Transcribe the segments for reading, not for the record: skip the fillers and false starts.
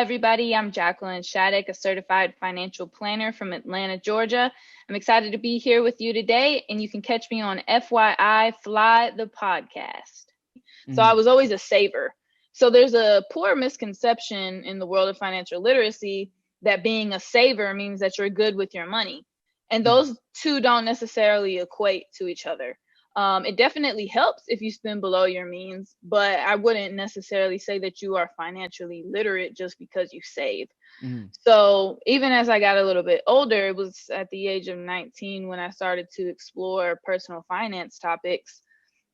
Everybody, I'm Jacqueline Schadeck, a certified financial planner from Atlanta, Georgia. I'm excited to be here with you today, and you can catch me on Fyi Fli, the podcast. So I was always a saver. So there's a poor misconception in the world of financial literacy that being a saver means that you're good with your money. And those two don't necessarily equate to each other. It definitely helps if you spend below your means, but I wouldn't necessarily say that you are financially literate just because you save. So even as I got a little bit older, it was at the age of 19 when I started to explore personal finance topics.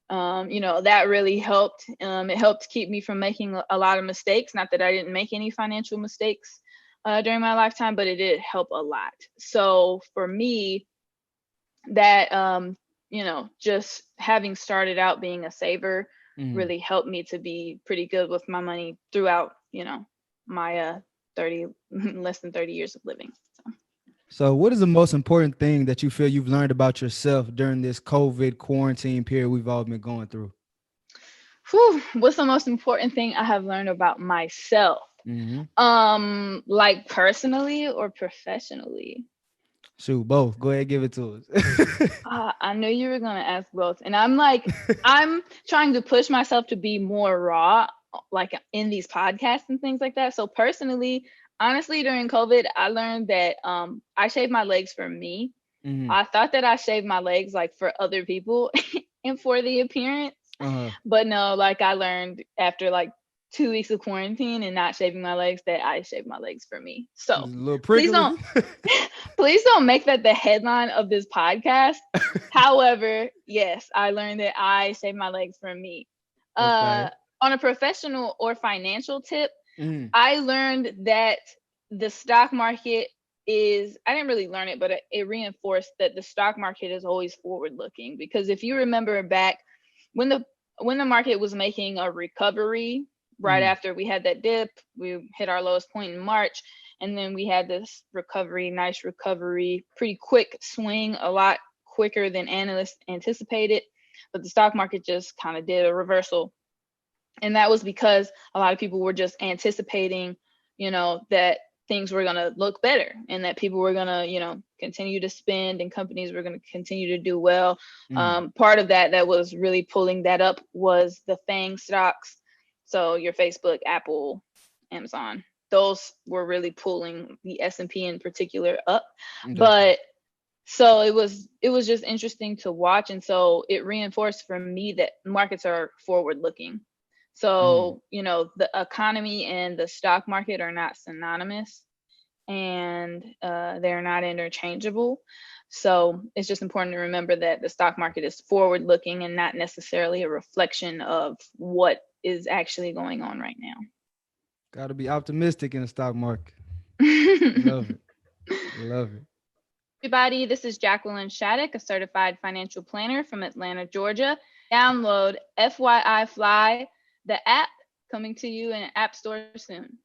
That really helped. It helped keep me from making a lot of mistakes. Not that I didn't make any financial mistakes during my lifetime, but it did help a lot. So for me, that just having started out being a saver really helped me to be pretty good with my money throughout, my less than 30 years of living. So what is the most important thing that you feel you've learned about yourself during this COVID quarantine period we've all been going through? What's the most important thing I have learned about myself? Like personally or professionally? Shoot, both. Go ahead, give it to us. I knew you were going to ask both. And I'm trying to push myself to be more raw, like in these podcasts and things like that. So personally, honestly, during COVID, I learned that I shaved my legs for me. I thought that I shaved my legs like for other people and for the appearance. But no, like I learned after like 2 weeks of quarantine and not shaving my legs that I shaved my legs for me. So please don't make that the headline of this podcast. However, yes, I learned that I shaved my legs for me. On a professional or financial tip, I learned that the stock market I didn't really learn it, but it reinforced that the stock market is always forward looking. Because if you remember back when the market was making a recovery right after we had that dip, we hit our lowest point in March, and then we had this nice recovery, pretty quick swing, a lot quicker than analysts anticipated, but the stock market just kind of did a reversal. And that was because a lot of people were just anticipating, that things were going to look better and that people were going to, continue to spend and companies were going to continue to do well. Part of that was really pulling that up was the FANG stocks. So your Facebook, Apple, Amazon, those were really pulling the S&P in particular up. But so it was just interesting to watch. And so it reinforced for me that markets are forward looking. So, the economy and the stock market are not synonymous and they're not interchangeable. So it's just important to remember that the stock market is forward looking and not necessarily a reflection of what is actually going on right now. Got to be optimistic in the stock market. Love it. Love it. Everybody, this is Jacqueline Schadeck, a certified financial planner from Atlanta, Georgia. Download Fyi Fli, the app, coming to you in an app store soon.